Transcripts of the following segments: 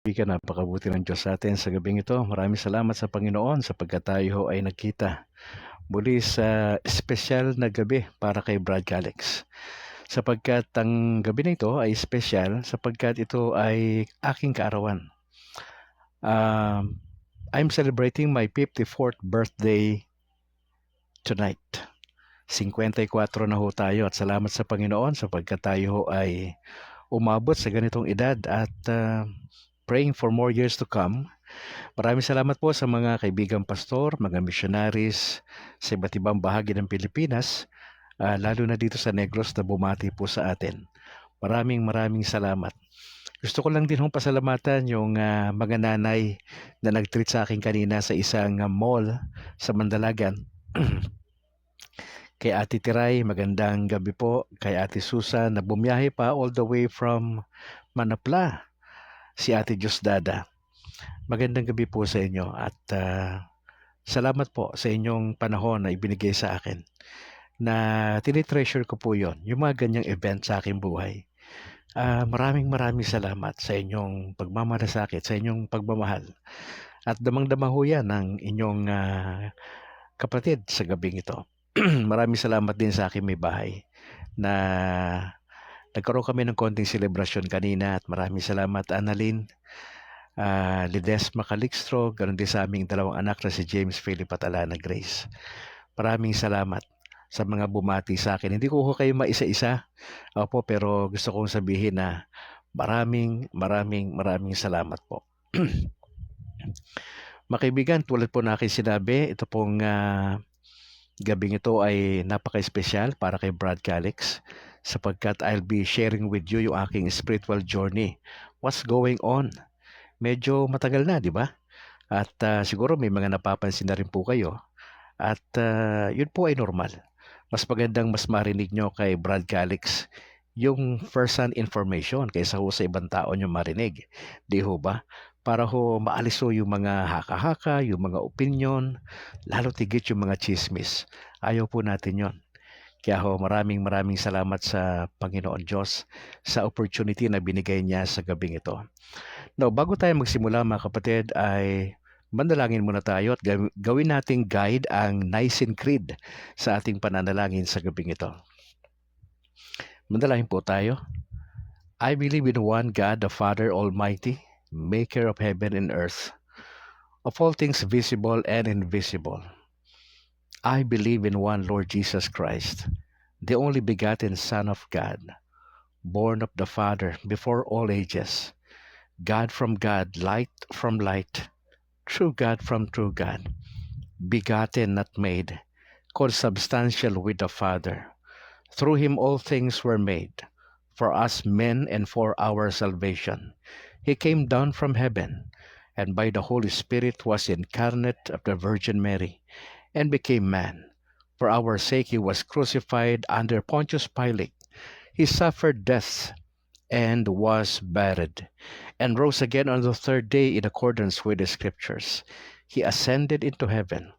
Kaibigan, napakabuti ng Diyos sa atin sa gabing ito. Maraming salamat sa Panginoon sapagkat tayo ho ay nagkita muli sa espesyal na gabi para kay Brad Calix. Sapagkat ang gabi na ito ay espesyal sapagkat ito ay aking kaarawan. I'm celebrating my 54th birthday tonight. 54 na ho tayo at salamat sa Panginoon sapagkat tayo ho ay umabot sa ganitong edad at praying for more years to come. Maraming salamat po sa mga kaibigang pastor, mga missionaries sa iba't ibang bahagi ng Pilipinas, lalo na dito sa Negros na bumati po sa atin. Maraming salamat. Gusto ko lang din hong pasalamatan yung mga nanay na nag-treat sa akin kanina sa isang mall sa Mandalagan. Kay Ate Tiray, magandang gabi po. Kay Ate Susan na bumiyahe pa all the way from Manapla. Si Ate Diosdada. Magandang gabi po sa inyo at salamat po sa inyong panahon na ibinigay sa akin na tinitreasure ko po yon, yung mga ganyang event sa aking buhay. Maraming salamat sa inyong pagmamalasakit, sa inyong pagmamahal at damang-dama ho yan ng inyong kapatid sa gabing ito. Maraming salamat din sa aking may bahay na nagkaroon kami ng konting celebration kanina at maraming salamat Annalyn, Lidesma Calixtro, ganoon din sa aming dalawang anak na si James Philip at Alana Grace. Maraming salamat sa mga bumati sa akin. Hindi ko kayo maisa-isa, opo, pero gusto kong sabihin na maraming salamat po. Mga kaibigan, tulad po na aking sinabi, ito pong gabing ito ay napaka-espesyal para kay Brad Calix sapagkat I'll be sharing with you yung aking spiritual journey. What's going on? Medyo matagal na, di ba? At siguro may mga napapansin na rin po kayo. At yun po ay normal. Mas magandang mas marinig nyo kay Brad Calix yung first-hand information kaysa ho sa ibang tao nyo marinig. Di ho ba? Para ho maalis ho yung mga haka-haka, yung mga opinion, lalo tigit yung mga chismis. Ayaw po natin yon. Kaya ho maraming salamat sa Panginoon Diyos sa opportunity na binigay niya sa gabing ito. Now, bago tayo magsimula mga kapatid ay manalangin muna tayo at gawin nating guide ang Nicene Creed sa ating pananalangin sa gabing ito. Manalangin po tayo. I believe in one God, the Father Almighty, maker of heaven and earth, of all things visible and invisible. I believe in one Lord Jesus Christ, the only begotten Son of God, born of the Father before all ages, God from God, light from light, true God from true God, begotten, not made, consubstantial with the Father. Through him all things were made, for us men and for our salvation. He came down from heaven, and by the Holy Spirit was incarnate of the Virgin Mary, and became man. For our sake he was crucified under Pontius Pilate. He suffered death, and was buried, and rose again on the third day in accordance with the Scriptures. He ascended into heaven,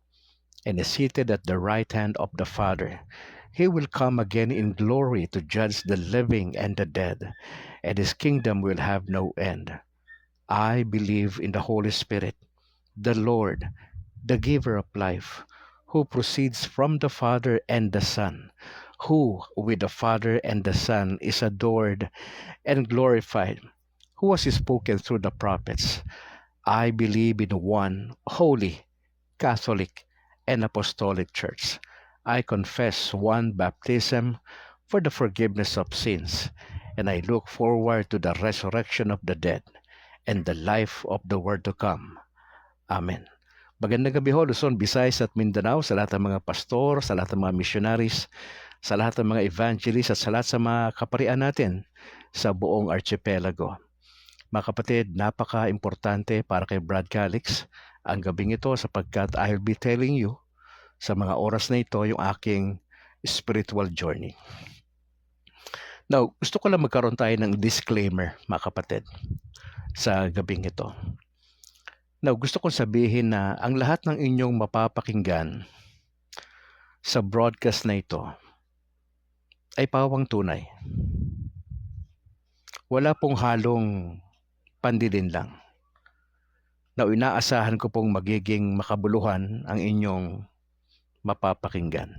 and is seated at the right hand of the Father. He will come again in glory to judge the living and the dead, and his kingdom will have no end. I believe in the Holy Spirit, the Lord, the giver of life, who proceeds from the Father and the Son, who with the Father and the Son is adored and glorified, who was spoken through the prophets. I believe in one holy, Catholic, and Apostolic Church. I confess one baptism for the forgiveness of sins, and I look forward to the resurrection of the dead and the life of the world to come. Amen. Magandang gabi ho, Luzon, Visayas at Mindanao, sa lahat ng mga pastor, sa lahat ng mga missionaries, sa lahat ng mga evangelists at sa lahat sa mga kaparian natin sa buong archipelago. Mga kapatid, napaka-importante para kay Brad Calix ang gabing ito sapagkat I'll be telling you sa mga oras na ito yung aking spiritual journey. Now, gusto ko lang magkaroon tayo ng disclaimer, mga kapatid, sa gabing ito. Now, gusto kong sabihin na ang lahat ng inyong mapapakinggan sa broadcast na ito ay pawang tunay. Wala pong halong pandilinlang. na inaasahan ko pong magiging makabuluhan ang inyong mapapakinggan.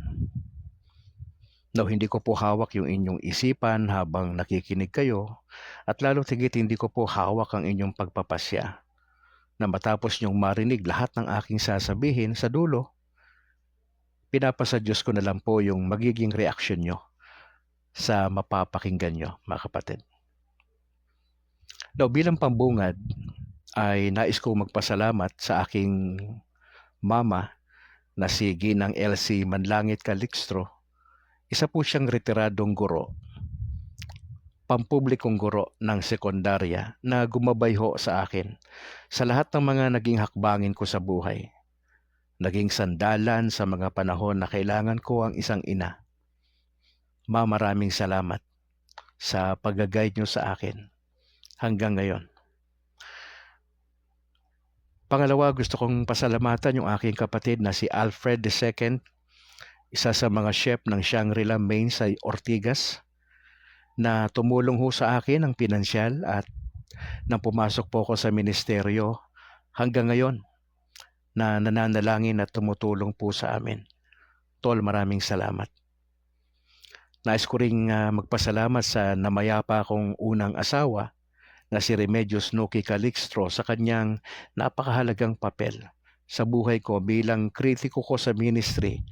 Now, hindi ko po hawak yung inyong isipan habang nakikinig kayo at lalo tigit hindi ko po hawak ang inyong pagpapasya na matapos nyong marinig lahat ng aking sasabihin sa dulo, pinapasa Diyos ko na lang po yung magiging reaksyon nyo sa mapapakinggan nyo, mga kapatid. Now, bilang pambungad, ay nais ko magpasalamat sa aking mama na si Ginang Elsie Manlangit Calixtro. Isa po siyang retiradong guro, pampublikong guro ng sekundarya na gumabay ho sa akin sa lahat ng mga naging hakbangin ko sa buhay. Naging sandalan sa mga panahon na kailangan ko ang isang ina. Ma, maraming salamat sa pag-guide nyo sa akin hanggang ngayon. Pangalawa, gusto kong pasalamatan yung aking kapatid na si Alfred II, isa sa mga chef ng Shangri-La Main sa Ortigas, na tumulong ho sa akin ng pinansyal at nang pumasok po ako sa ministeryo hanggang ngayon na nananalangin at tumutulong po sa amin. Tol, maraming salamat. Nais ko ring magpasalamat sa namayapa kong unang asawa na si Remedios Nuki Calixtro sa kanyang napakahalagang papel sa buhay ko bilang kritiko ko sa ministry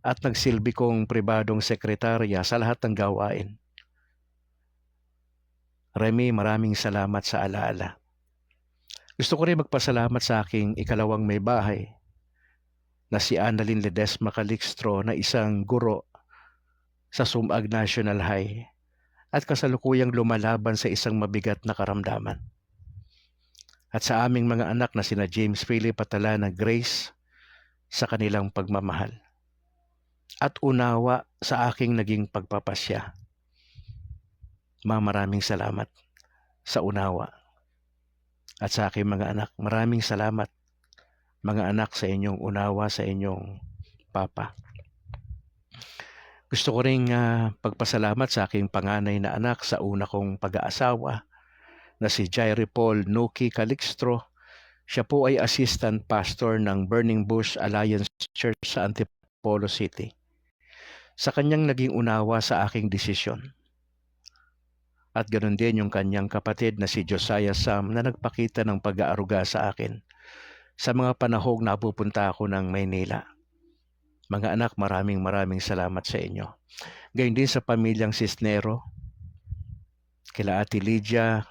at nagsilbi kong pribadong sekretarya sa lahat ng gawain. Remy, maraming salamat sa alaala. Gusto ko rin magpasalamat sa aking ikalawang may bahay na si Annalyn Ledesma Calixtro na isang guro sa Sumag National High at kasalukuyang lumalaban sa isang mabigat na karamdaman. At sa aming mga anak na sina James Philip at Alana Grace sa kanilang pagmamahal at unawa sa aking naging pagpapasya. Ma, maraming salamat sa unawa. At sa aking mga anak, maraming salamat mga anak sa inyong unawa sa inyong papa. Gusto ko ring pagpasalamat sa aking panganay na anak sa una kong pag-aasawa na si Jairi Paul Nuki Calixtro. Siya po ay assistant pastor ng Burning Bush Alliance Church sa Antipolo City. Sa kanyang naging unawa sa aking desisyon. At ganoon din yung kanyang kapatid na si Josiah Sam na nagpakita ng pag-aaruga sa akin sa mga panahong napupunta ako ng Maynila. Mga anak, maraming salamat sa inyo. Gayon din sa pamilyang Cisnero, kila Ate Lydia,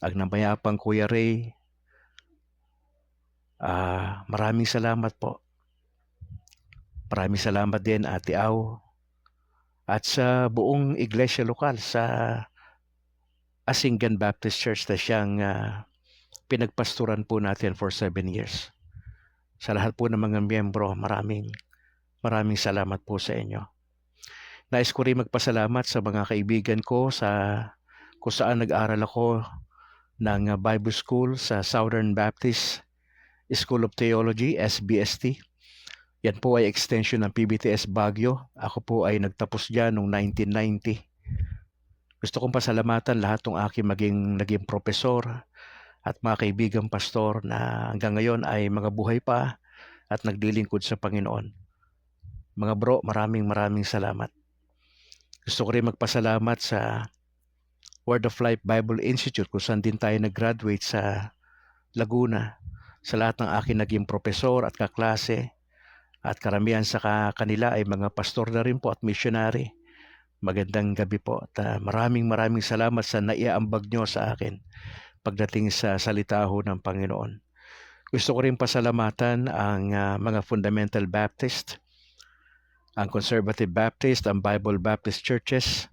ang namayapang Kuya Ray, maraming salamat po. Maraming salamat din Ate Au at sa buong iglesia lokal sa Asingan Baptist Church na siyang pinagpasturan po natin for 7 years. Sa lahat po ng mga miyembro, maraming salamat po sa inyo. Nais ko rin magpasalamat sa mga kaibigan ko kung saan nag-aral ako ng Bible School sa Southern Baptist School of Theology, SBST. Yan po ay extension ng PBTS Baguio. Ako po ay nagtapos dyan noong 1990. Gusto kong pasalamatan lahat ng aking naging profesor at mga kaibigang pastor na hanggang ngayon ay mga buhay pa at naglilingkod sa Panginoon. Mga bro, maraming salamat. Gusto ko rin magpasalamat sa Word of Life Bible Institute kung saan din tayo nag-graduate sa Laguna. Sa lahat ng aking naging profesor at kaklase at karamihan sa kanila ay mga pastor na rin po at missionary. Magandang gabi po at maraming salamat sa naiaambag nyo sa akin pagdating sa salita ho ng Panginoon. Gusto ko rin pasalamatan ang mga Fundamental Baptist, ang Conservative Baptist, ang Bible Baptist Churches.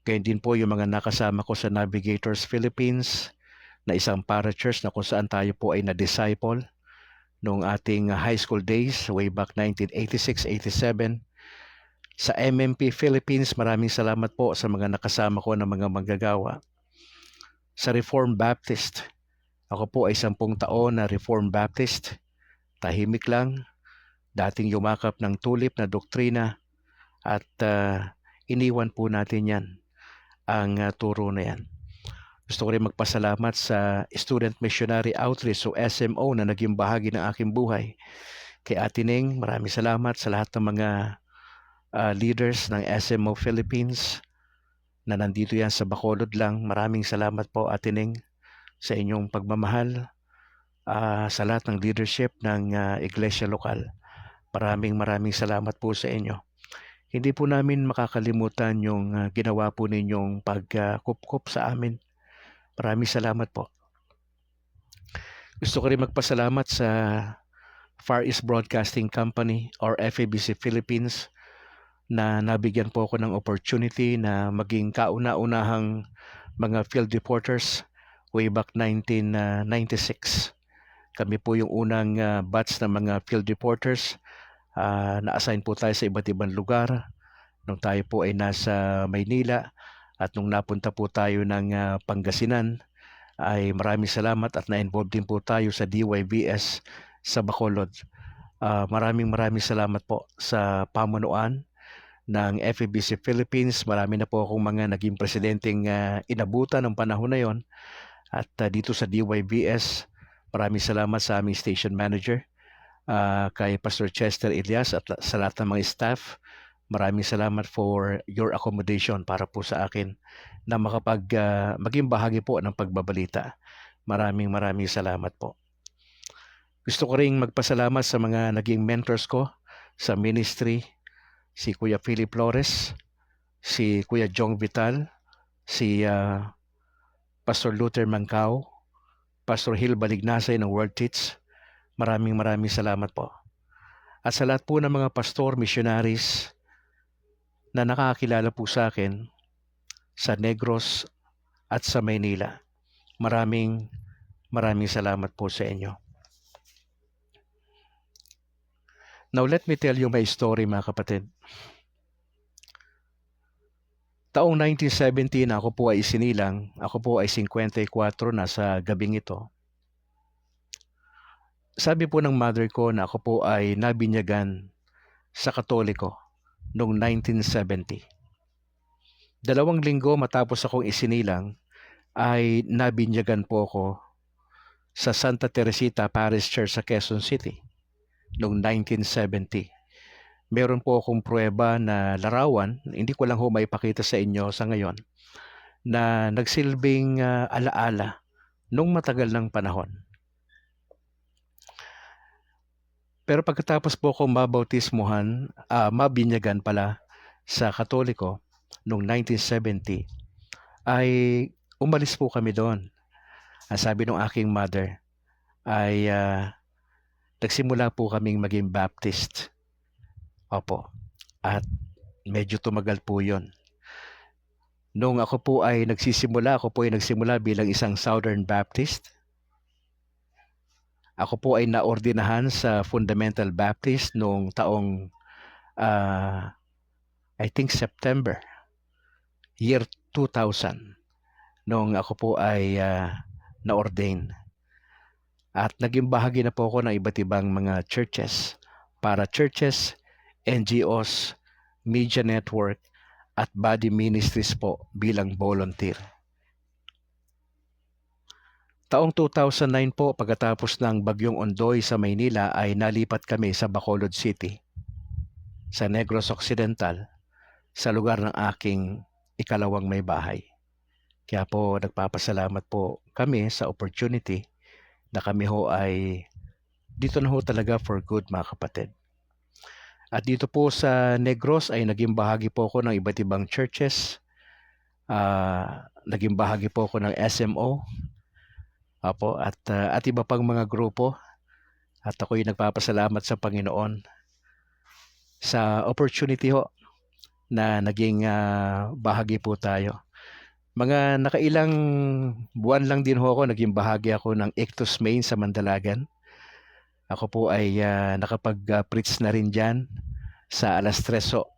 Gayon din po yung mga nakasama ko sa Navigators Philippines na isang para-church na kung saan tayo po ay na-disciple noong ating high school days way back 1986-87. Sa MMP Philippines, maraming salamat po sa mga nakasama ko ng mga manggagawa. Sa Reformed Baptist, ako po ay 10 taon na Reformed Baptist. Tahimik lang, dating yumakap ng tulip na doktrina at iniwan po natin yan, ang turo na yan. Gusto ko rin magpasalamat sa Student Missionary Outreach o SMO na naging bahagi ng aking buhay. Kay Ate Ning, maraming salamat sa lahat ng mga leaders ng SMO Philippines na nandito yan sa Bacolod lang. Maraming salamat po Ate Ning sa inyong pagmamahal sa lahat ng leadership ng iglesia lokal. Maraming salamat po sa inyo. Hindi po namin makakalimutan yung ginawa po ninyong pagkupkup sa amin. Maraming salamat po. Gusto ko rin magpasalamat sa Far East Broadcasting Company or FEBC Philippines na nabigyan po ako ng opportunity na maging kauna-unahang mga field reporters way back 1996. Kami po yung unang batch ng mga field reporters. Na-assign po tayo sa iba't ibang lugar nung tayo po ay nasa Maynila at nung napunta po tayo ng Pangasinan ay maraming salamat at na-involve din po tayo sa DYBS sa Bacolod. Maraming salamat po sa pamunuan ng FEBC Philippines. Marami na po akong mga naging presidenteng inabutan ng panahon na yon. At dito sa DYBS, maraming salamat sa aming station manager, kay Pastor Chester Elias at sa lahat ng mga staff. Maraming salamat for your accommodation para po sa akin na maging bahagi po ng pagbabalita. Maraming salamat po. Gusto ko ring magpasalamat sa mga naging mentors ko sa ministry, si Kuya Philip Flores, si Kuya Jong Vital, si Pastor Luther Mancao, Pastor Hill Balignasay ng World Teach. Maraming salamat po. At sa lahat po ng mga pastor, missionaries na nakakilala po sa akin sa Negros at sa Maynila. Maraming salamat po sa inyo. Now let me tell you my story mga kapatid. Taong 1970 na ako po ay isinilang, ako po ay 54 na sa gabing ito. Sabi po ng mother ko na ako po ay nabinyagan sa Katoliko noong 1970. 2 linggo matapos akong isinilang ay nabinyagan po ako sa Santa Teresita Parish Church sa Quezon City noong 1970. Meron po akong pruweba na larawan, hindi ko lang ho maipakita sa inyo sa ngayon, na nagsilbing alaala nung matagal ng panahon. Pero pagkatapos po akong mabinyagan pala sa Katoliko noong 1970, ay umalis po kami doon. Ang sabi ng aking mother ay nagsimula po kaming maging Baptist. Opo. At medyo tumagal po yon. Nung ako po ay nagsimula bilang isang Southern Baptist. Ako po ay naordinahan sa Fundamental Baptist noong taong I think September year 2000 noong ako po ay na-ordain. At naging bahagi na po ako ng iba't ibang mga churches, para churches, NGOs, media network, at body ministries po bilang volunteer. Taong 2009 po, pagkatapos ng Bagyong Ondoy sa Maynila, ay nalipat kami sa Bacolod City, sa Negros Occidental, sa lugar ng aking ikalawang may bahay. Kaya po nagpapasalamat po kami sa opportunity na kami ho ay dito na ho talaga for good mga kapatid. At dito po sa Negros ay naging bahagi po ako ng iba't ibang churches. Naging bahagi po ako ng SMO. Apo, at iba pang mga grupo. At ako'y nagpapasalamat sa Panginoon sa opportunity ho na naging bahagi po tayo. Mga nakailang buwan lang din ho ako, naging bahagi ako ng Ictus Main sa Mandalagan. Ako po ay nakapag-preach na rin dyan sa 3:00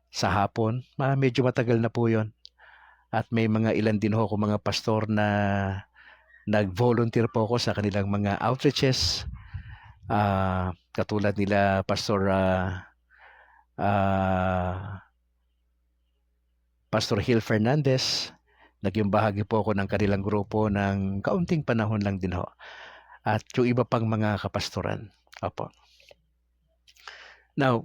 sa hapon. Medyo matagal na po yon. At may mga ilan din ho ako mga pastor na nag-volunteer po ako sa kanilang mga outreaches. Katulad nila Pastor Hill Fernandez, Naging bahagi po ako ng kanilang grupo ng kaunting panahon lang din ho. At yung iba pang mga kapastoran. Opo. Now,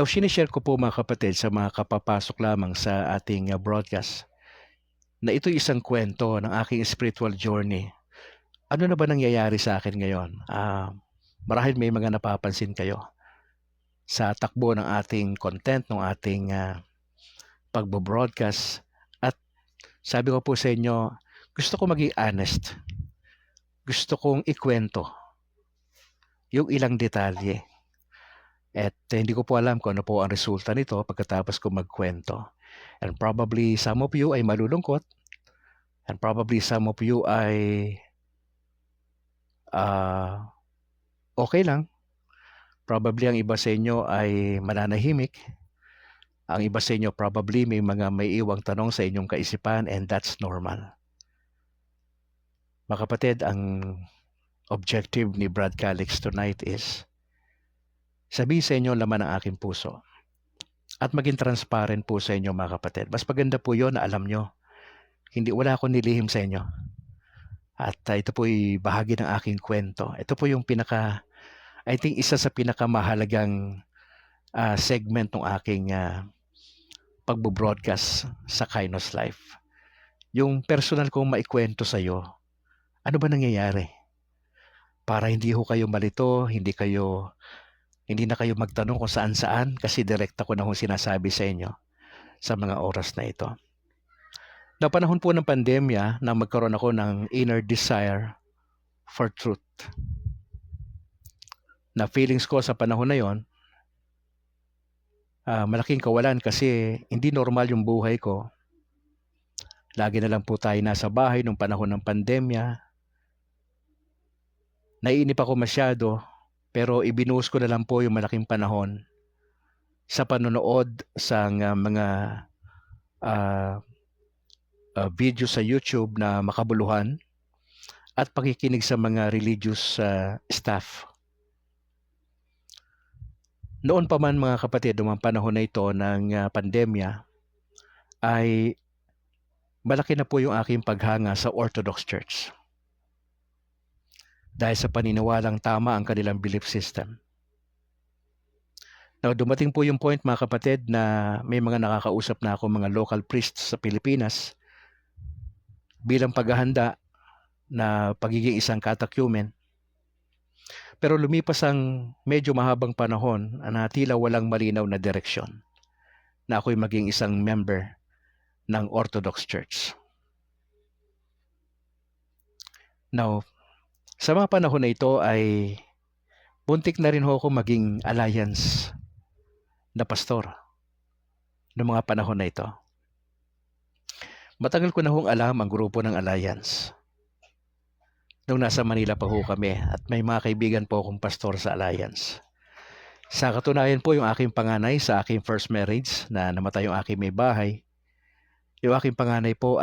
sinishare ko po mga kapatid sa mga kapapasok lamang sa ating broadcast na ito isang kwento ng aking spiritual journey. Ano na ba nangyayari sa akin ngayon? Marahil may mga napapansin kayo sa takbo ng ating content, ng ating pagbo-broadcast. At sabi ko po sa inyo, gusto ko maging honest. Gusto kong ikwento yung ilang detalye. At hindi ko po alam kung ano po ang resulta nito pagkatapos ko magkwento. And probably some of you ay malulungkot. And probably some of you ay okay lang. Probably ang iba sa inyo ay mananahimik. Ang iba sa inyo probably may iwang tanong sa inyong kaisipan, and that's normal. Mga kapatid, ang objective ni Brad Calix tonight is sabihin sa inyo laman ng aking puso at maging transparent po sa inyo mga kapatid. Mas maganda po yun na alam nyo. Wala akong nilihim sa inyo. At ito po ay bahagi ng aking kwento. Ito po yung I think isa sa pinakamahalagang segment ng aking pagbo-broadcast sa Kainos Life. Yung personal kong maikwento sa iyo, ano ba nangyayari? Para hindi ho kayo malito, hindi na kayo magtanong kung saan-saan kasi direkta ko na ho sinasabi sa inyo sa mga oras na ito. Na panahon po ng pandemya na magkaroon ako ng inner desire for truth. Na feelings ko sa panahon na yon, malaking kawalan kasi hindi normal yung buhay ko. Lagi na lang po tayo nasa bahay nung panahon ng pandemya. Naiinip ako masyado, pero ibinuhos ko na lang po yung malaking panahon sa panonood sa mga video sa YouTube na makabuluhan at pakikinig sa mga religious staff. Noon pa man mga kapatid, noong panahon na ito ng pandemya, ay malaki na po yung aking paghanga sa Orthodox Church. Dahil sa paniniwalang tama ang kanilang belief system. Now, dumating po yung point mga kapatid na may mga nakakausap na ako mga local priests sa Pilipinas bilang paghahanda na pagiging isang catechumen. Pero lumipas ang medyo mahabang panahon na tila walang malinaw na direksyon na ako'y maging isang member ng Orthodox Church. Now, sa mga panahon na ito ay buntik na rin ho ako maging alliance na pastor noong mga panahon na ito. Matagal ko na hong alam ang grupo ng Alliance. Nung nasa Manila pa ho kami at may mga kaibigan po akong pastor sa Alliance. Sa katunayan po yung aking panganay sa aking first marriage na namatay yung aking may bahay. Yung aking panganay po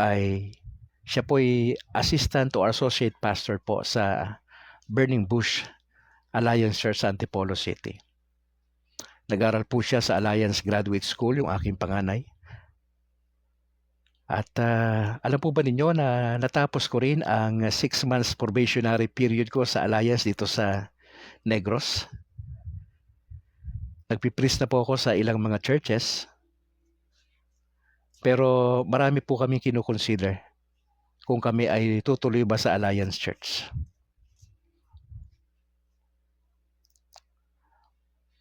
siya po ay assistant or associate pastor po sa Burning Bush Alliance Church sa Antipolo City. Nag-aral po siya sa Alliance Graduate School, yung aking panganay. At alam po ba ninyo na natapos ko rin ang 6 months probationary period ko sa Alliance dito sa Negros. Nagpipreach na po ako sa ilang mga churches. Pero marami po kami kinukonsider kung kami ay tutuloy ba sa Alliance Church.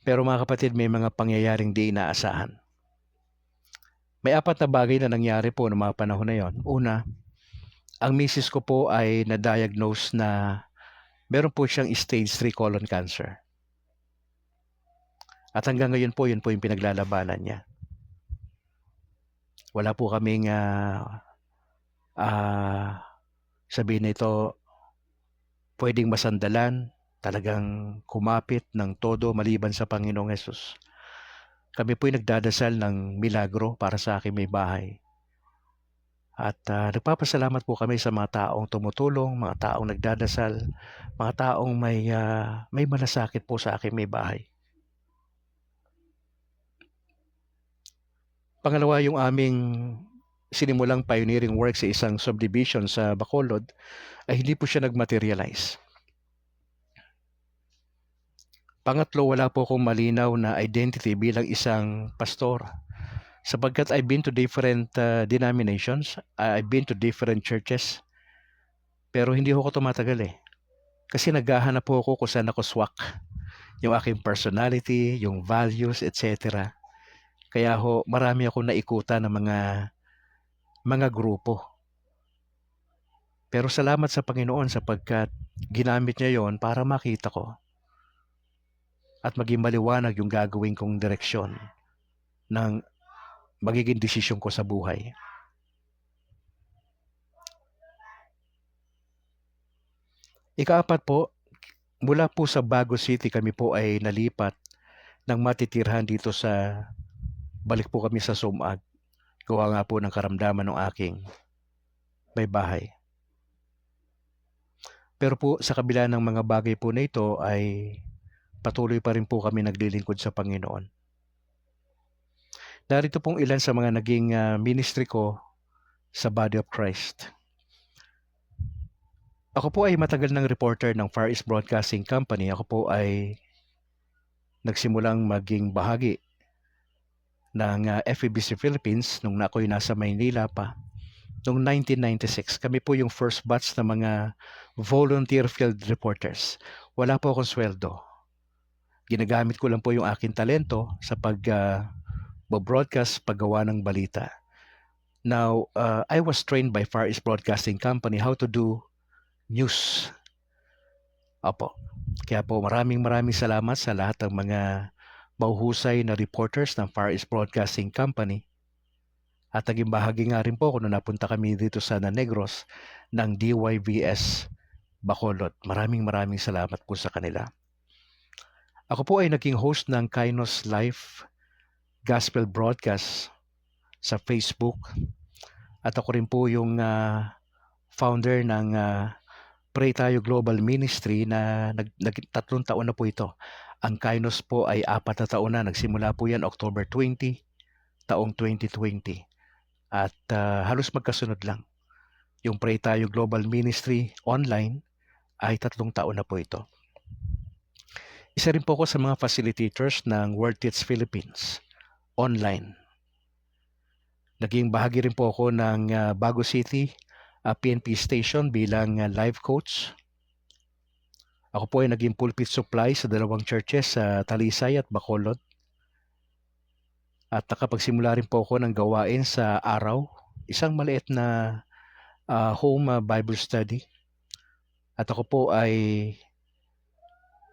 Pero mga kapatid, may mga pangyayaring di inaasahan. May 4 na bagay na nangyari po noong mga panahon na yon. Una, ang misis ko po ay na-diagnose na meron po siyang stage 3 colon cancer. At hanggang ngayon po, yun po yung pinaglalabanan niya. Wala po kaming sabihin na ito pwedeng masandalan, talagang kumapit ng todo maliban sa Panginoong Hesus. Kami po'y nagdadasal ng milagro para sa aking may bahay. At nagpapasalamat po kami sa mga taong tumutulong, mga taong nagdadasal, mga taong may malasakit po sa aking may bahay. Pangalawa, yung aming sinimulang pioneering work sa isang subdivision sa Bacolod ay hindi po siya nag-materialize. Pangatlo, wala po akong malinaw na identity bilang isang pastor. Sapagkat I've been to different denominations, I've been to different churches, pero hindi ako tumatagal eh. Kasi naghahanap po ako kung saan ako swak. Yung aking personality, yung values, etc. Kaya marami akong naikutan ng mga grupo. Pero salamat sa Panginoon sapagkat ginamit niya yon para makita ko at maging maliwanag yung gagawin kong direksyon ng magiging desisyon ko sa buhay. Ikaapat po, mula po sa Bago City kami po ay nalipat ng matitirhan dito balik po kami sa Sumag. Gawa nga po ng karamdaman ng aking may bahay. Pero po sa kabila ng mga bagay po na ito ay patuloy pa rin po kami naglilingkod sa Panginoon. Narito pong ilan sa mga naging ministry ko sa Body of Christ. Ako po ay matagal ng reporter ng Far East Broadcasting Company. Ako po ay nagsimulang maging bahagi ng FEBC Philippines nung ako'y nasa Maynila pa. Noong 1996, kami po yung first batch ng mga volunteer field reporters. Wala po akong sweldo. Ginagamit ko lang po yung aking talento sa pag-broadcast, paggawa ng balita. Now, I was trained by Far East Broadcasting Company how to do news. Opo. Kaya po maraming salamat sa lahat ng mga mahuhusay na reporters ng Far East Broadcasting Company. At naging bahagi nga rin po kung napunta kami dito sa Negros ng DYVS Bacolod. Maraming salamat po sa kanila. Ako po ay naging host ng Kainos Life Gospel Broadcast sa Facebook. At ako rin po yung founder ng Pray Tayo Global Ministry na 3 taon na po ito. Ang Kainos po ay 4 na taon na. Nagsimula po yan October 20, taong 2020. At halos magkasunod lang. Yung Pray Tayo Global Ministry online ay 3 taon na po ito. Isa rin po ako sa mga facilitators ng World Teach Philippines online. Naging bahagi rin po ako ng Bago City PNP station bilang life coach. Ako po ay naging pulpit supply sa 2 churches sa Talisay at Bacolod. At nakapagsimula rin po ako ng gawain sa araw, isang maliit na home Bible study. At ako po ay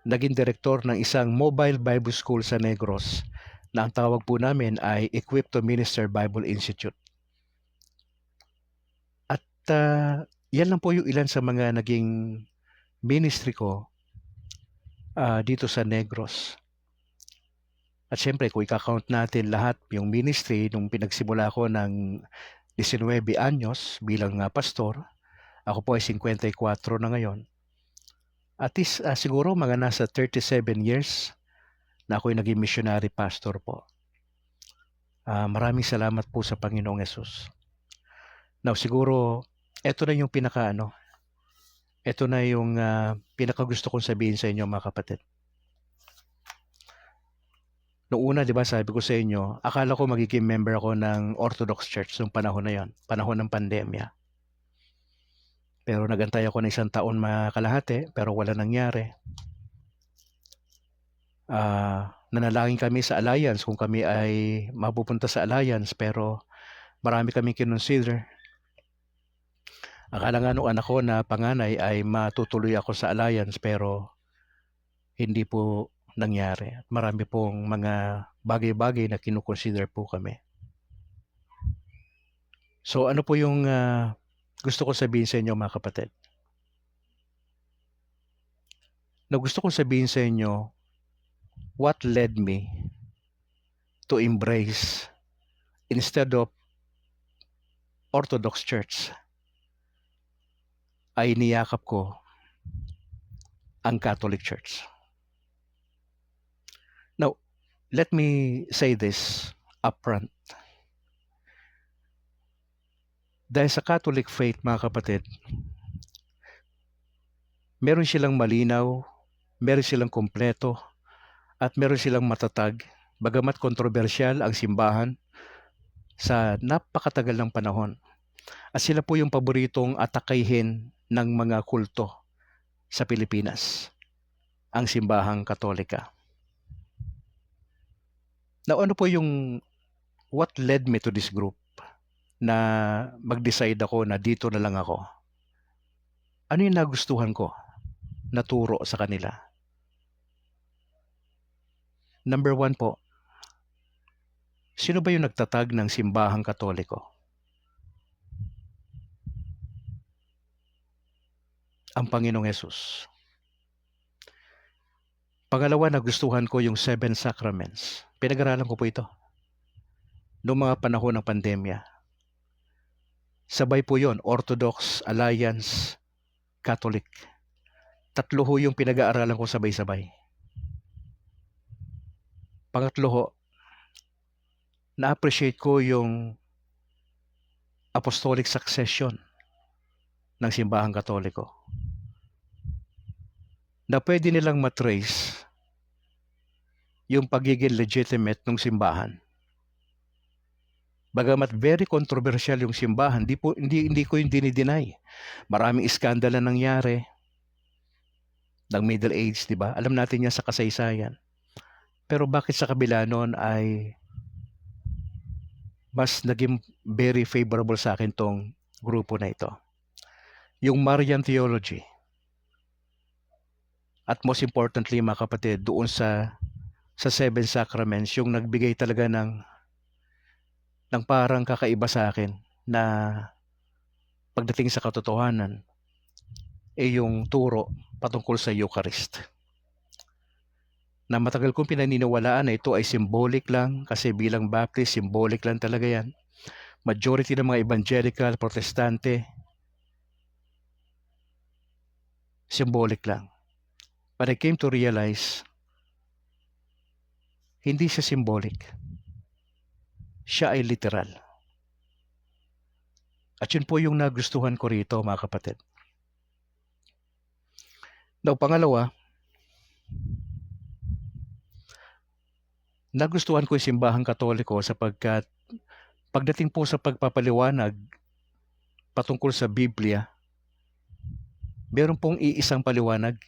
naging direktor ng isang mobile Bible school sa Negros na ang tawag po namin ay Equipped to Minister Bible Institute. At yan lang po yung ilan sa mga naging ministry ko dito sa Negros. At syempre, kung i-count natin lahat yung ministry nung pinagsimula ko ng 19 anyos bilang pastor, ako po ay 54 na ngayon. At least siguro mga nasa 37 years na ako ay naging missionary pastor po. Maraming salamat po sa Panginoong Yesus. Now siguro, ito na yung ito na yung pinaka gusto kong sabihin sa inyo mga kapatid. Noong una, di ba, sabi ko sa inyo, akala ko magiging member ako ng Orthodox Church noong panahon na yon, panahon ng pandemya. Pero nagantay ako ng 1 taon kalahati, pero wala nangyari. Nanalangin kami sa Alliance kung kami ay mapupunta sa Alliance, pero marami kami kinonsider. Akala nga nung anak ko na panganay ay matutuloy ako sa Alliance, pero hindi po nangyari. Marami pong mga bagay-bagay na kinukonsider po kami. So ano po yung gusto ko sabihin sa inyo mga kapatid? Na gusto kong sabihin sa inyo, what led me to embrace instead of Orthodox Church ay niyakap ko ang Catholic Church. Now, let me say this upfront. Dahil sa Catholic faith, mga kapatid, meron silang malinaw, meron silang kumpleto, at meron silang matatag, bagamat kontrobersyal ang simbahan sa napakatagal ng panahon. At sila po yung paboritong atakahin ng mga kulto sa Pilipinas, ang simbahang Katolika. Now, ano po yung what led me to this group na mag-decide ako na dito na lang ako? Ano yung nagustuhan ko na turo sa kanila? Number 1 po, sino ba yung nagtatag ng simbahang Katoliko? Ang Panginoong Hesus. Pangalawa, nagustuhan ko yung 7 Sacraments. Pinag-aralan ko po ito noong mga panahon ng pandemya. Sabay po yon, Orthodox, Alliance, Catholic. Tatlo ho yung pinag-aaralan ko sabay-sabay. Pangatlo ho, na-appreciate ko yung apostolic succession ng simbahang Katoliko. Na pwede nilang matrace yung pagiging legitimate ng simbahan. Bagamat very controversial yung simbahan, hindi ko yung dinideny. Maraming iskandalo na nangyari ng Middle Age, di ba? Alam natin yan sa kasaysayan. Pero bakit sa kabila noon ay mas naging very favorable sa akin tong grupo na ito? Yung Marian Theology. At most importantly, mga kapatid, doon sa 7 Sacraments, yung nagbigay talaga ng parang kakaiba sa akin na pagdating sa katotohanan, yung turo patungkol sa Eucharist. Na matagal kong pinaniniwalaan na ito ay symbolic lang, kasi bilang Baptist, symbolic lang talaga yan. Majority ng mga evangelical, protestante, symbolic lang. But I came to realize, hindi siya symbolic. Siya ay literal. At yun po yung nagustuhan ko rito, mga kapatid. Now, pangalawa, nagustuhan ko yung simbahang Katoliko sapagkat pagdating po sa pagpapaliwanag patungkol sa Biblia, meron pong iisang paliwanag.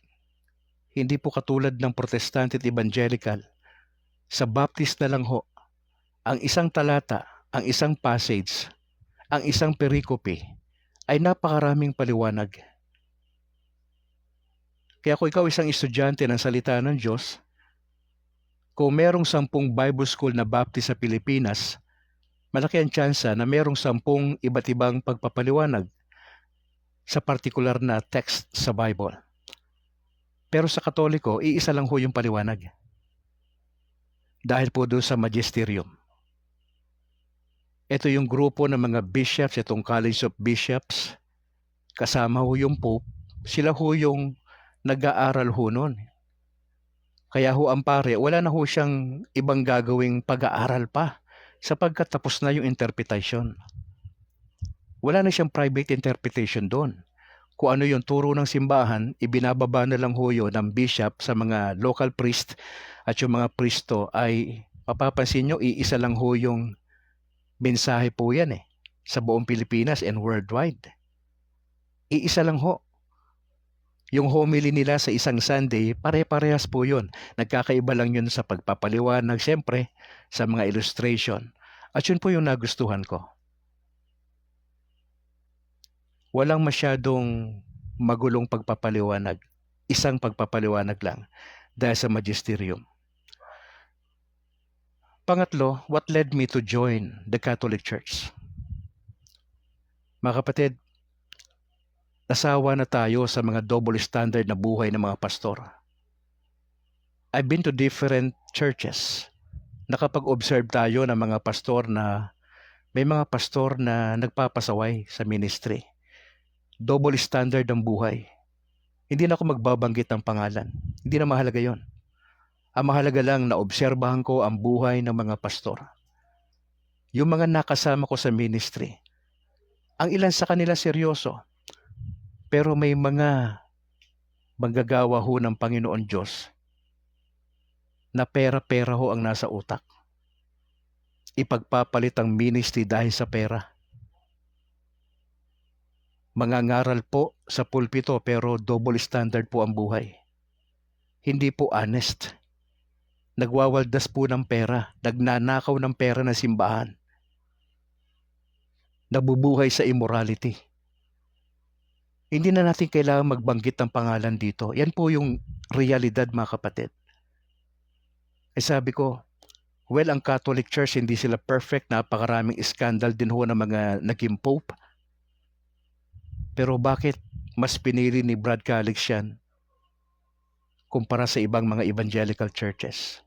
Hindi po katulad ng Protestante at Evangelical. Sa Baptist na lang ho, ang isang talata, ang isang passage, ang isang pericope ay napakaraming paliwanag. Kaya kung ikaw isang estudyante ng salita ng Diyos, kung merong 10 Bible School na Baptist sa Pilipinas, malaki ang tsansa na merong 10 iba't ibang pagpapaliwanag sa partikular na text sa Bible. Pero sa Katoliko, iisa lang ho yung paliwanag. Dahil po doon sa magisterium. Ito yung grupo ng mga bishops, itong College of Bishops, kasama ho yung Pope, sila ho yung nag-aaral ho nun. Kaya ho ang pare, wala na ho siyang ibang gagawing pag-aaral pa sapagkat tapos na yung interpretation. Wala na siyang private interpretation doon. Kung ano yung turo ng simbahan, ibinababa na lang ho yun ng bishop sa mga local priest, at yung mga pristo ay, mapapansin nyo, iisa lang ho yung mensahe po yan sa buong Pilipinas and worldwide. Iisa lang ho. Yung homily nila sa isang Sunday, pare-parehas po yun. Nagkakaiba lang yun sa pagpapaliwanag, siyempre, sa mga illustration. At yun po yung nagustuhan ko. Walang masyadong magulong pagpapaliwanag. Isang pagpapaliwanag lang dahil sa magisterium. Pangatlo, what led me to join the Catholic Church? Mga kapatid, nasawa na tayo sa mga double standard na buhay ng mga pastor. I've been to different churches. Nakapag-observe tayo ng mga pastor na may mga pastor na nagpapasaway sa ministry. Double standard ang buhay. Hindi na ako magbabanggit ng pangalan. Hindi na mahalaga yon. Ang mahalaga lang na obserbahan ko ang buhay ng mga pastor. Yung mga nakasama ko sa ministry. Ang ilan sa kanila seryoso, pero may mga manggagawa ho ng Panginoon Diyos na pera-pera ho ang nasa utak. Ipagpapalit ang ministry dahil sa pera. Mangangaral po sa pulpito pero double standard po ang buhay. Hindi po honest. Nagwawaldas po ng pera, nagnanakaw ng pera ng simbahan. Nabubuhay sa immorality. Hindi na natin kailangan magbanggit ng pangalan dito. Yan po yung realidad, mga kapatid. Sabi ko, well, ang Catholic Church, hindi sila perfect. Napakaraming scandal din ho ng mga naging pope. Pero bakit mas pinili ni Brad Calix yan kumpara sa ibang mga evangelical churches?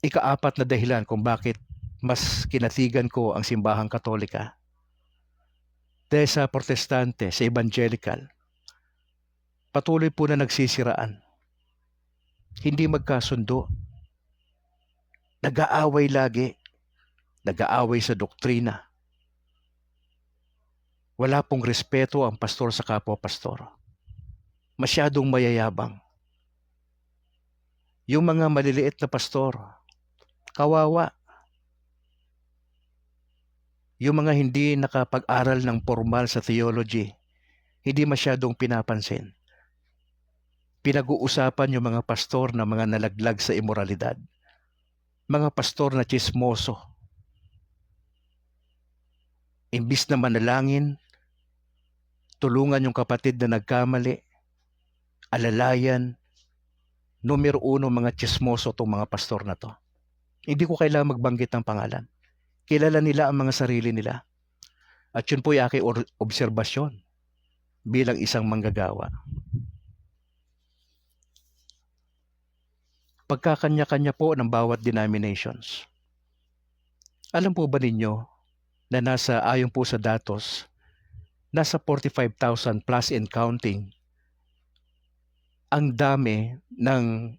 Ikaapat na dahilan kung bakit mas kinatigan ko ang simbahang Katolika. Dahil sa protestante, sa evangelical, patuloy po na nagsisiraan. Hindi magkasundo. Nag-aaway lagi. Nag-aaway sa doktrina. Wala pong respeto ang pastor sa kapwa-pastor. Masyadong mayayabang. Yung mga maliliit na pastor, kawawa. Yung mga hindi nakapag-aral ng formal sa theology, hindi masyadong pinapansin. Pinag-uusapan yung mga pastor na mga nalaglag sa imoralidad. Mga pastor na chismoso. Imbis na manalangin, tulungan yung kapatid na nagkamali, alalayan, numero uno mga chismoso itong mga pastor na to. Hindi ko kailangan magbanggit ng pangalan. Kilala nila ang mga sarili nila. At yun po yung aking obserbasyon bilang isang manggagawa. Pagkakanya-kanya po ng bawat denominations. Alam po ba ninyo na ayon po sa datos, nasa 45,000 plus and counting ang dami ng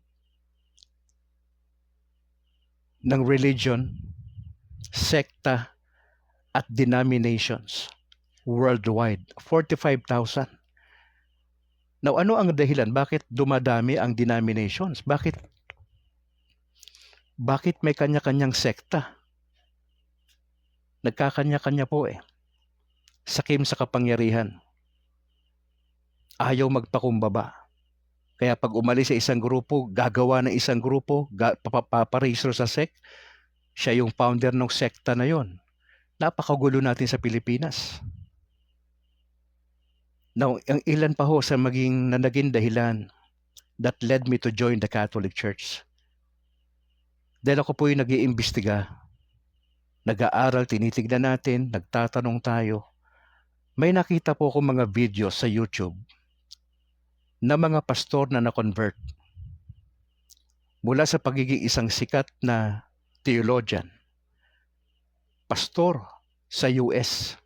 religion, sekta at denominations worldwide. 45,000. Now, ano ang dahilan? Bakit dumadami ang denominations? Bakit may kanya-kanyang sekta? Nagkakanya-kanya po eh. Sakim sa kapangyarihan. Ayaw magpakumbaba. Kaya pag umalis sa isang grupo, gagawa ng isang grupo, paparehistro sa sect, siya yung founder ng sekta na yon. Napakagulo natin sa Pilipinas. Now, ang ilan pa ho sa naging dahilan that led me to join the Catholic Church. Dahil ako po yung nag-iimbestiga, nag-aaral, tinitignan natin, nagtatanong tayo. May nakita po akong mga videos sa YouTube na mga pastor na na-convert mula sa pagiging isang sikat na theologian, pastor sa US.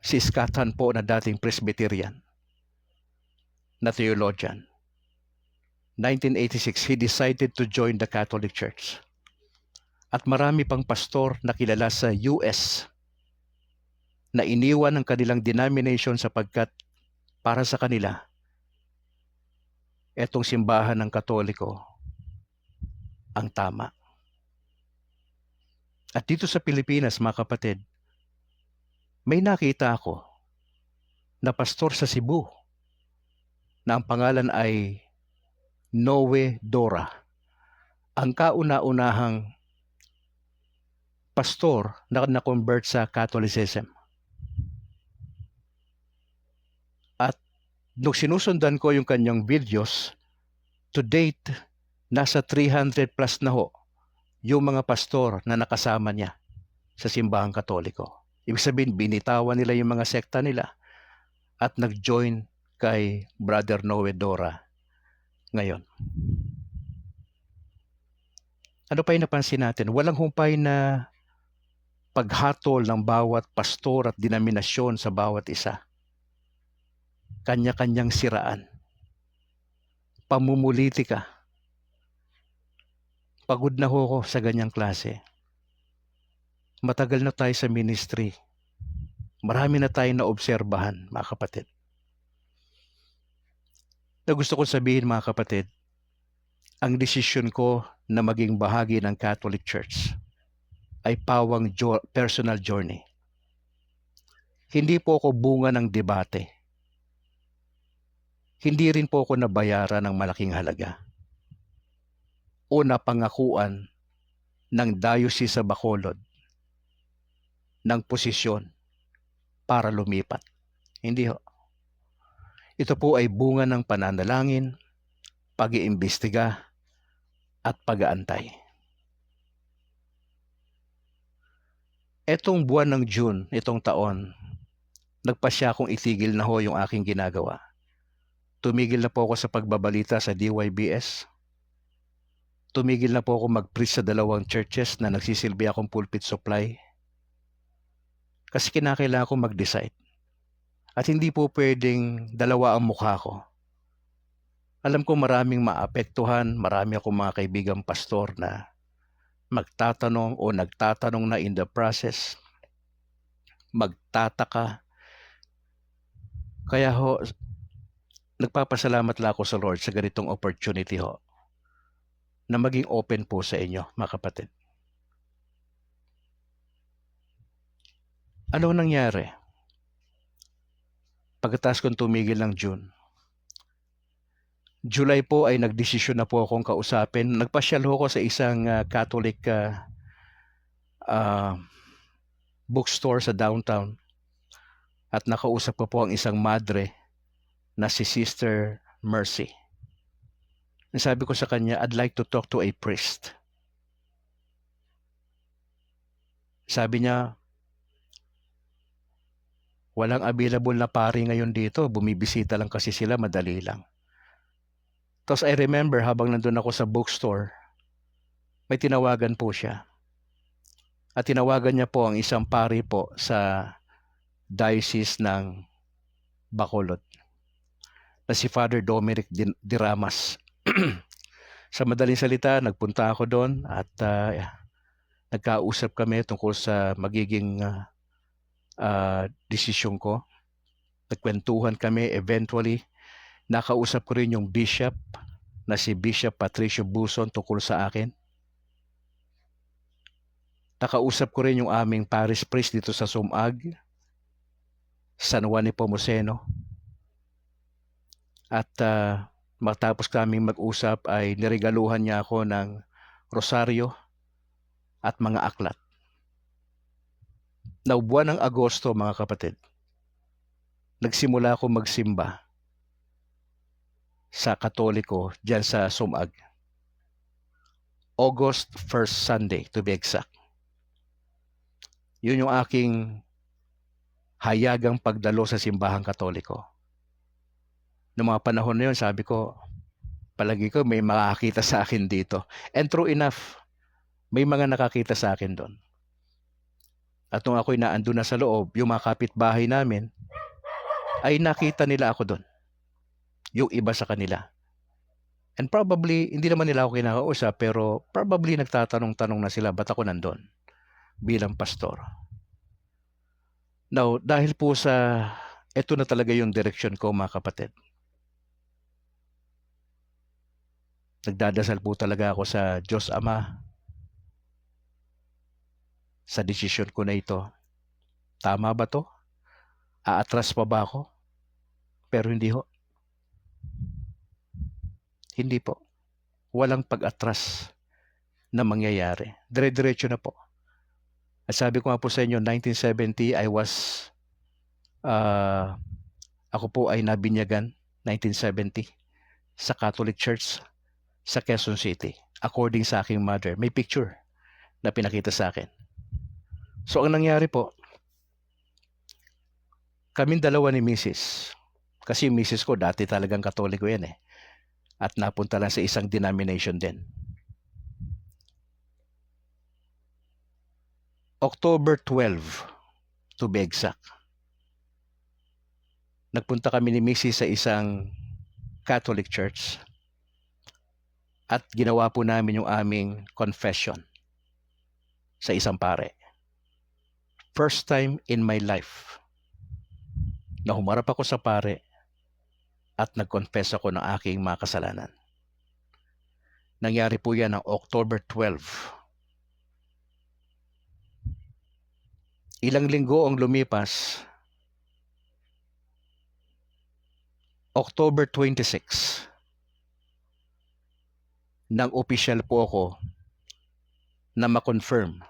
Si Scott Hahn po na dating Presbyterian na theologian. 1986, he decided to join the Catholic Church. At marami pang pastor na kilala sa US na iniwan ang kanilang denomination sapagkat para sa kanila, etong simbahan ng Katoliko ang tama. At dito sa Pilipinas, mga kapatid, may nakita ako na pastor sa Cebu na ang pangalan ay Noe Dora. Ang kauna-unahang pastor na na-convert sa Catholicism. At nung sinusundan ko yung kanyang videos, to date, nasa 300 plus na ho yung mga pastor na nakasama niya sa simbahang Katoliko. Ibig sabihin, binitawan nila yung mga sekta nila at nag-join kay Brother Noe Dora ngayon. Ano pa yung napansin natin? Walang humpay na paghatol ng bawat pastor at denominasyon sa bawat isa. Kanya-kanyang siraan. Pamumulitika. Pagod na ho ko sa ganyang klase. Matagal na tayo sa ministry. Marami na tayong naobserbahan, mga kapatid. Na gusto kong sabihin, mga kapatid, ang desisyon ko na maging bahagi ng Catholic Church ay pawang personal journey. Hindi po ako bunga ng debate. Hindi rin po ako nabayaran ng malaking halaga o napangakuan ng Diocese sa Bacolod ng posisyon para lumipat. Hindi ho. Ito po ay bunga ng pananalangin, pag-iimbestiga, at pag-aantay. Etong buwan ng June, itong taon, nagpasya akong itigil na ho yung aking ginagawa. Tumigil na po ako sa pagbabalita sa DYBS. Tumigil na po ako mag-preach sa 2 churches na nagsisilbi akong pulpit supply. Kasi kinakailangan ko mag-decide. At hindi po pwedeng dalawa ang mukha ko. Alam ko maraming maapektuhan, marami akong mga kaibigang pastor na magtatanong o nagtatanong na in the process, magtataka. Kaya ho, nagpapasalamat lang ako sa Lord sa ganitong opportunity ho, na maging open po sa inyo, mga kapatid. Ano nangyari? Pagkatapos kong tumigil ng June, July po ay nagdesisyon na po akong kausapin. Nagpasyal ho ko sa isang Catholic bookstore sa downtown at nakausap ko po ang isang madre na si Sister Mercy. Sabi ko sa kanya, I'd like to talk to a priest. Sabi niya, walang available na pari ngayon dito. Bumibisita lang kasi sila, madali lang. Tapos I remember habang nandun ako sa bookstore, may tinawagan po siya. At tinawagan niya po ang isang pari po sa Diocese ng Bacolod na si Father Dominic Diramas. Sa madaling salita, nagpunta ako doon at nagkausap kami tungkol sa magiging desisyon ko. Nagkwentuhan kami, eventually nakausap ko rin yung bishop na si Bishop Patricio Buson tungkol sa akin. Nakausap ko rin yung aming parish priest dito sa Sumag, San Juan Nepomuceno. At matapos kaming mag-usap ay niregaluhan niya ako ng rosaryo at mga aklat. Na buwan ng Agosto, mga kapatid, nagsimula ako magsimba sa Katoliko dyan sa Sumag. August 1st Sunday, to be exact. Yun yung aking hayagang pagdalo sa simbahang Katoliko. Noong mga panahon na yun, sabi ko, palagi ko may makakita sa akin dito. And true enough, may mga nakakita sa akin doon. At nung ako'y naandun na sa loob, yung mga kapitbahay namin, ay nakita nila ako doon. Yung iba sa kanila. And probably, hindi naman nila ako kinakausap, pero probably nagtatanong-tanong na sila, ba't ako nandun bilang pastor? Now, dahil po sa, ito na talaga yung direksyon ko, mga kapatid. Nagdadasal po talaga ako sa Diyos Ama sa desisyon ko na ito. Tama ba to? Aatras pa ba ako? Pero hindi ho. Hindi po. Walang pag-atras na mangyayari. Dire-diretso na po. At sabi ko nga po sa inyo, 1970, ako po ay nabinyagan, 1970, sa Catholic Church sa Quezon City. According sa aking mother. May picture na pinakita sa akin. So, ang nangyari po, kaming dalawa ni Mrs. Kasi yung Mrs. ko, dati talagang Katoliko yan eh. At napunta lang sa isang denomination din. October 12, to be exact. Nagpunta kami ni Mrs. sa isang Catholic Church. At ginawa po namin yung aming confession sa isang pare. First time in my life na humarap ako sa pare at nag-confess ako ng aking mga kasalanan. Nangyari po yan ng October 12. Ilang linggo ang lumipas, October 26, nang opisyal po ako na ma-confirm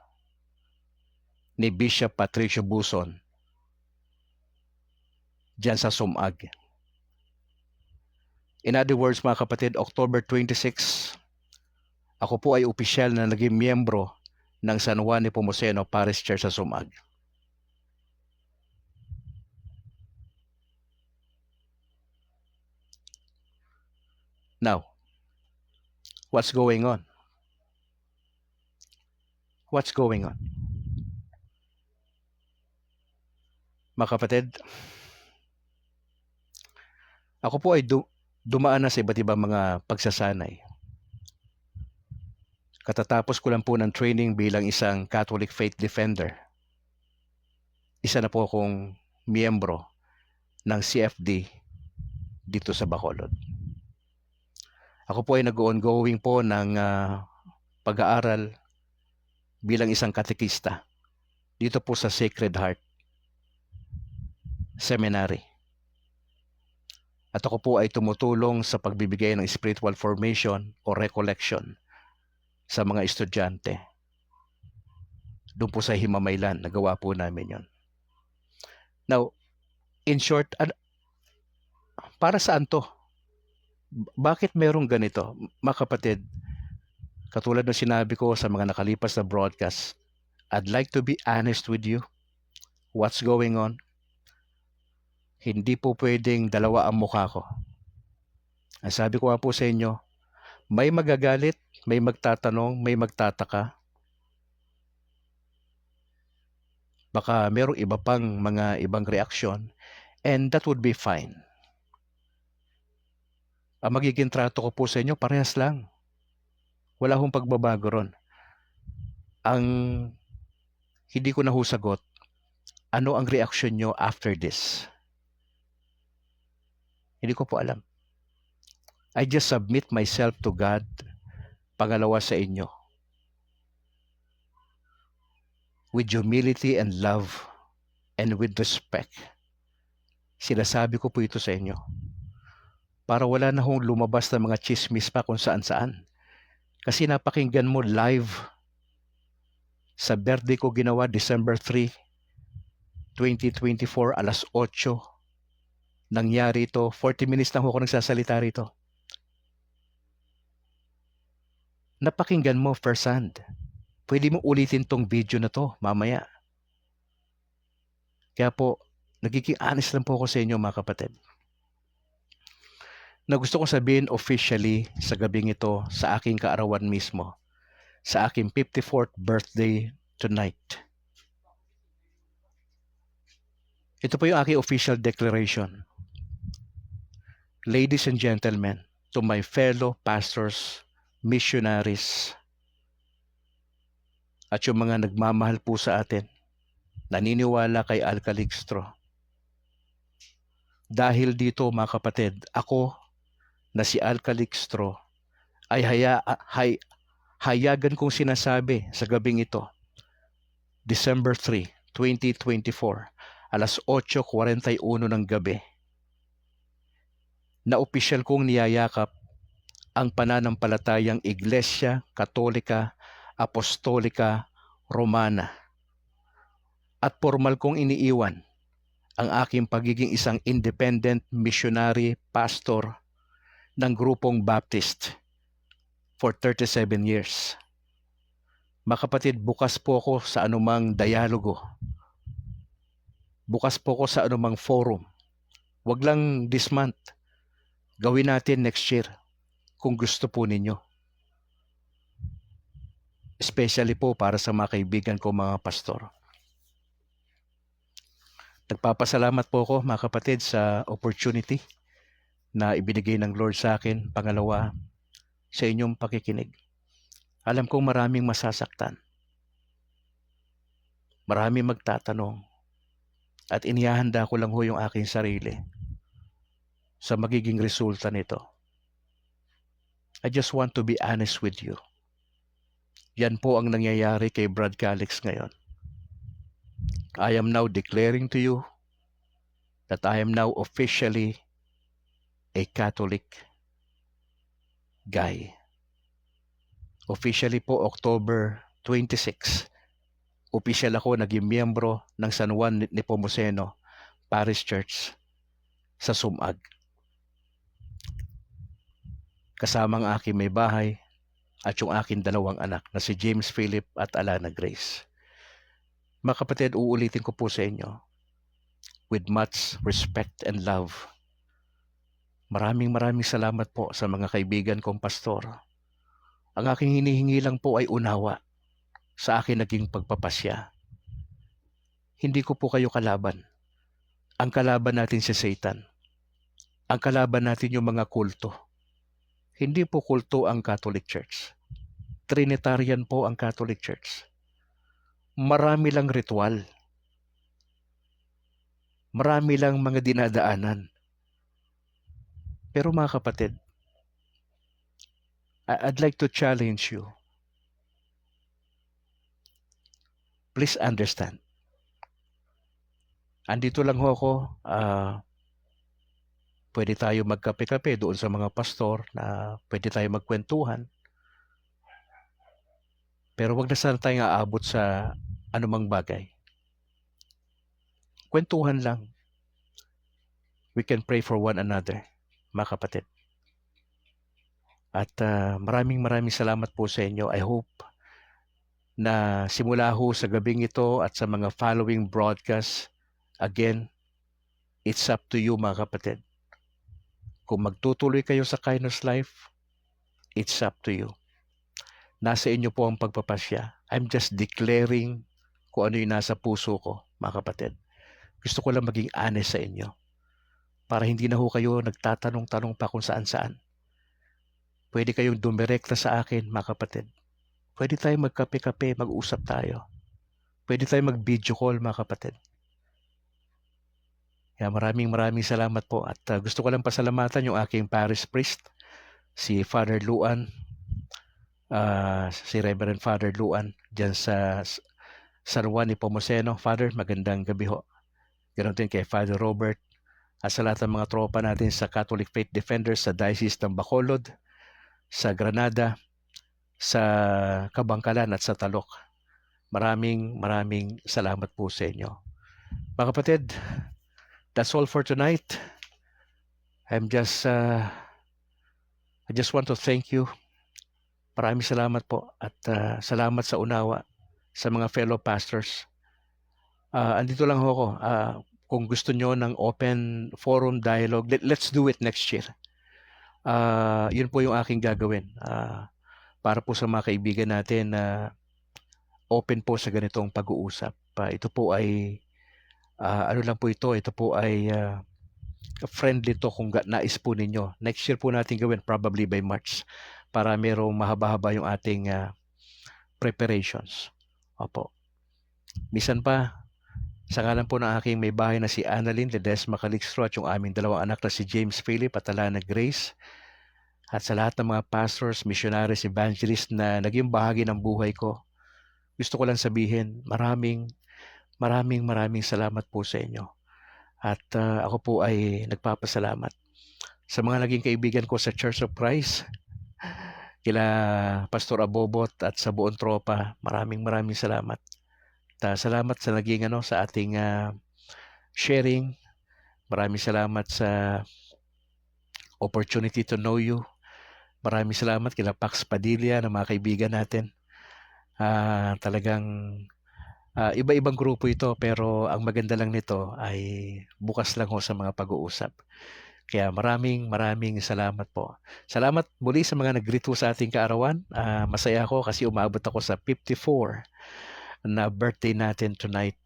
ni Bishop Patricio Buson dyan sa Sumag. In other words, mga kapatid, October 26, ako po ay opisyal na naging miyembro ng San Juan Nepomuceno Parish Church sa Sumag. Now, what's going on? What's going on? Mga kapatid, ako po ay dumaan na sa iba't ibang mga pagsasanay. Katatapos ko lang po ng training bilang isang Catholic Faith Defender. Isa na po akong miyembro ng CFD dito sa Bacolod. Ako po ay nag-ongoing po ng pag-aaral bilang isang katekista dito po sa Sacred Heart Seminary. At ako po ay tumutulong sa pagbibigay ng spiritual formation o recollection sa mga estudyante. Doon po sa Himamaylan, nagawa po namin yon. Now, in short, para saan to? Bakit merong ganito? Mga kapatid, katulad ng sinabi ko sa mga nakalipas na broadcast, I'd like to be honest with you. What's going on? Hindi po pwedeng dalawa ang mukha ko. Ang sabi ko nga po sa inyo, may magagalit, may magtatanong, may magtataka. Baka merong iba pang mga ibang reaksyon, and that would be fine. Ang magiging trato ko po sa inyo, parehas lang. Wala hong pagbabago ron. Ang hindi ko na sagot, ano ang reaksyon nyo after this? Hindi ko po alam. I just submit myself to God, pangalawa sa inyo. With humility and love and with respect. Sinasabi ko po ito sa inyo. Para wala na hong lumabas na mga chismis pa kung saan-saan. Kasi napakinggan mo live sa birthday ko ginawa December 3, 2024, alas 8. Nangyari ito, 40 minutes lang ako nagsasalita rito. Napakinggan mo first hand. Pwede mo ulitin tong video na to mamaya. Kaya po, nagiging honest lang po ako sa inyo mga kapatid. Na gusto ko sabihin officially sa gabing ito sa aking kaarawan mismo, sa aking 54th birthday tonight. Ito po yung aking official declaration. Ladies and gentlemen, to my fellow pastors, missionaries, at yung mga nagmamahal po sa atin, naniniwala kay Al Calixto. Dahil dito mga kapatid, ako na si Al Calixto ay hayagan kong sinasabi sa gabing ito, December 3, 2024, alas 8:41 ng gabi, na opisyal kong niyayakap ang pananampalatayang Iglesia Katolika Apostolika Romana at formal kong iniiwan ang aking pagiging isang independent missionary pastor ng grupong Baptist for 37 years. Mga kapatid, bukas po ako sa anumang dialogo. Bukas po ako sa anumang forum. Wag lang this month. Gawin natin next year kung gusto po ninyo. Especially po para sa mga kaibigan ko mga pastor. Nagpapasalamat po ako mga kapatid sa opportunity na ibinigay ng Lord sa akin. Pangalawa, sa inyong pakikinig. Alam kong maraming masasaktan. Marami magtatanong at inihahanda ko lang ho yung aking sarili sa magiging resulta nito. I just want to be honest with you. Yan po ang nangyayari kay Brad Calix ngayon. I am now declaring to you that I am now officially a Catholic guy. Officially po October 26, official ako naging miyembro ng San Juan Nepomuceno Parish Church sa Sumag. Kasama ang aking may bahay at yung aking dalawang anak na si James Philip at Alana Grace. Mga kapatid, uulitin ko po sa inyo with much respect and love. Maraming salamat po sa mga kaibigan kong pastor. Ang aking hinihingi lang po ay unawa sa akin naging pagpapasya. Hindi ko po kayo kalaban. Ang kalaban natin si Satan. Ang kalaban natin yung mga kulto. Hindi po kulto ang Catholic Church. Trinitarian po ang Catholic Church. Marami lang ritual. Marami lang mga dinadaanan. Pero mga kapatid, I'd like to challenge you. Please understand. Andito lang ho ako. Pwede tayo magkape-kape doon sa mga pastor na pwede tayo magkwentuhan. Pero wag na sana tayong aabot sa anumang bagay. Kwentuhan lang. We can pray for one another, mga kapatid. At maraming salamat po sa inyo. I hope na simula ho sa gabing ito at sa mga following broadcasts, again, it's up to you mga kapatid. Kung magtutuloy kayo sa Kindness Life, it's up to you. Nasa inyo po ang pagpapasya. I'm just declaring kung ano yung nasa puso ko, mga kapatid. Gusto ko lang maging honest sa inyo. Para hindi na ho kayo nagtatanong-tanong pa kung saan-saan. Pwede kayong dumirekta sa akin, mga kapatid. Pwede tayo magkape-kape, mag-usap tayo. Pwede tayo mag-video call, mga kapatid. Kaya maraming salamat po. At gusto ko lang pasalamatan yung aking parish priest, si Father Luan, si Reverend Father Luan, dyan sa San Juan Nepomuceno. Father, magandang gabi ho. Ganon din kay Father Robert at sa lahat ng mga tropa natin sa Catholic Faith Defenders sa Diocese ng Bacolod, sa Granada, sa Kabangkalan at sa Talok. Maraming salamat po sa inyo. Mga kapatid, that's all for tonight. I just want to thank you. Maraming salamat po at salamat sa unawa sa mga fellow pastors. Andito lang ho ako. Kung gusto nyo ng open forum dialogue, let's do it next year. Yun po yung aking gagawin. Para po sa mga kaibigan natin na open po sa ganitong pag-uusap. Ito po ay ano lang po ito po ay friendly to kung nais po ninyo. Next year po natin gawin, probably by March, para merong mahaba-haba yung ating preparations. Opo. Misan pa, sa ngalan po ng aking may bahay na si Annalyn Ledesma Calixtro at yung aming dalawang anak na si James Philip at Alana Grace, at sa lahat ng mga pastors, missionaries, evangelists na naging bahagi ng buhay ko, gusto ko lang sabihin, maraming salamat po sa inyo. At ako po ay nagpapasalamat sa mga naging kaibigan ko sa Church of Christ, kila Pastor Abobot at sa buong tropa. Maraming salamat. Salamat sa naging sa ating sharing. Maraming salamat sa opportunity to know you. Maraming salamat kila Pax Padilla na mga kaibigan natin. Talagang iba-ibang grupo ito, pero ang maganda lang nito ay bukas lang ho sa mga pag-uusap. Kaya maraming salamat po. Salamat muli sa mga nag-greet sa ating kaarawan. Masaya ako kasi umabot ako sa 54 na birthday natin tonight.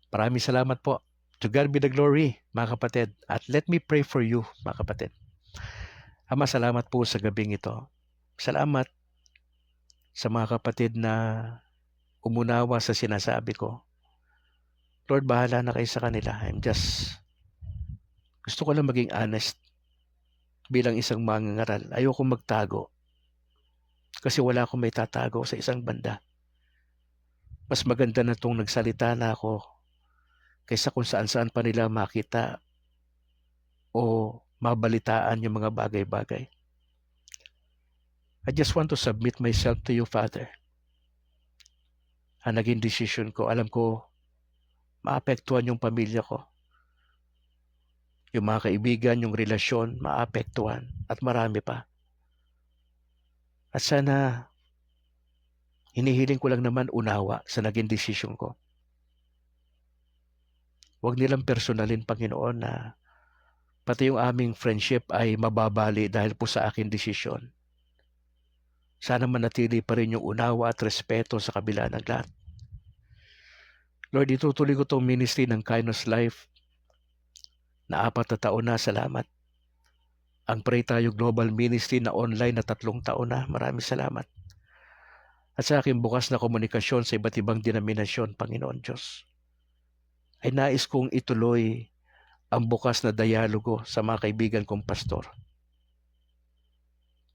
Maraming salamat po. To God be the glory, mga kapatid. At let me pray for you, mga kapatid. Ama, salamat po sa gabing ito. Salamat sa mga kapatid na umunawa sa sinasabi ko. Lord, bahala na kayo sa kanila. Gusto ko lang maging honest bilang isang mangangaral. Ayoko magtago kasi wala akong may tatago sa isang banda. Mas maganda na itong nagsalita na ako kaysa kung saan-saan pa nila makita o mabalitaan yung mga bagay-bagay. I just want to submit myself to you, Father. Ang naging decision ko, alam ko, maapektuhan yung pamilya ko. Yung mga kaibigan, yung relasyon, maapektuhan at marami pa. At sana, hinihiling ko lang naman unawa sa naging decision ko. Huwag nilang personalin, Panginoon, na pati yung aming friendship ay mababali dahil po sa aking desisyon. Sana manatili pa rin yung unawa at respeto sa kabila ng lahat. Lord, itutuloy ko itong ministry ng Kainos Life na 4 na taon na. Salamat. Ang Pray Tayo Global Ministry na online na 3 taon na. Maraming salamat. At sa aking bukas na komunikasyon sa iba't ibang denominasyon, Panginoon Diyos, ay nais kong ituloy ang bukas na dialogo sa mga kaibigan kong pastor,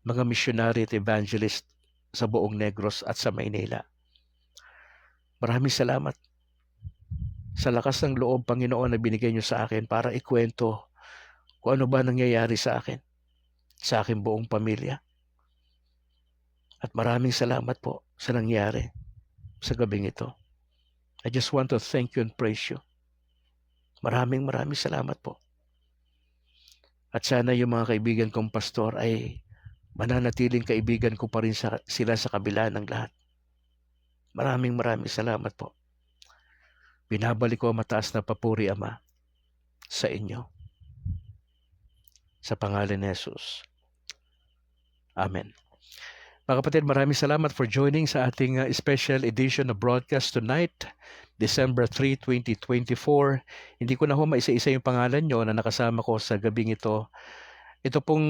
mga missionary at evangelist sa buong Negros at sa Maynila. Maraming salamat sa lakas ng loob, Panginoon, na binigay niyo sa akin para ikwento kung ano ba nangyayari sa akin, sa aking buong pamilya. At maraming salamat po sa nangyari sa gabing ito. I just want to thank you and praise you. Maraming salamat po. At sana yung mga kaibigan kong pastor ay mananatiling kaibigan ko pa rin sila sa kabila ng lahat. Maraming salamat po. Binabalik ko mataas na papuri, Ama, sa inyo. Sa pangalan ni Jesus. Amen. Mga kapatid, maraming salamat for joining sa ating special edition of broadcast tonight, December 3, 2024. Hindi ko na ho maisa-isa yung pangalan nyo na nakasama ko sa gabing ito. Ito pong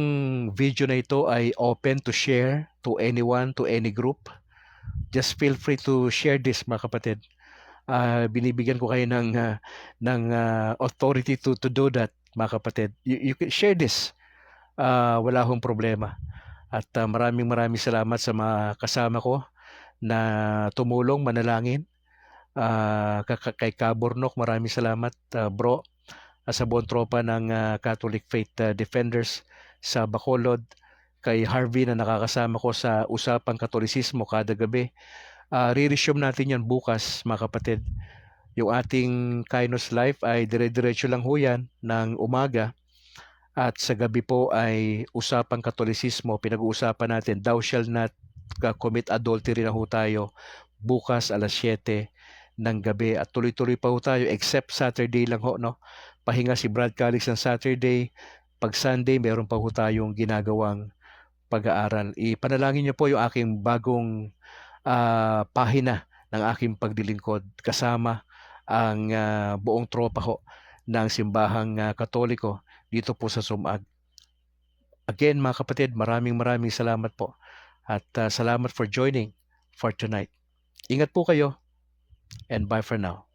video na ito ay open to share to anyone, to any group. Just feel free to share this, mga kapatid. Binibigyan ko kayo ng authority to do that, mga kapatid. You can share this. Wala hong problema. At maraming salamat sa mga kasama ko na tumulong, manalangin. Kay Kaburnok, maraming salamat, bro. Sa buong tropa ng Catholic Faith Defenders sa Bacolod. Kay Harvey na nakakasama ko sa Usapang Katolisismo kada gabi. Re-resume natin yan bukas, mga kapatid. Yung ating Kainos Life ay dire-diretso lang ho yan ng umaga. At sa gabi po ay Usapang Katolisismo. Pinag-uusapan natin, thou shall not commit adultery na ho tayo bukas alas 7 ng gabi. At tuloy-tuloy pa ho tayo except Saturday lang ho, no? Pahinga si Brad Calix ng Saturday. Pag Sunday, meron pa ho tayong ginagawang pag-aaral. Ipanalangin niyo po yung aking bagong pahina ng aking paglilingkod kasama ang buong tropa ho ng simbahang Katoliko dito po sa Sumag. Again, mga kapatid, maraming salamat po at salamat for joining for tonight. Ingat po kayo and bye for now.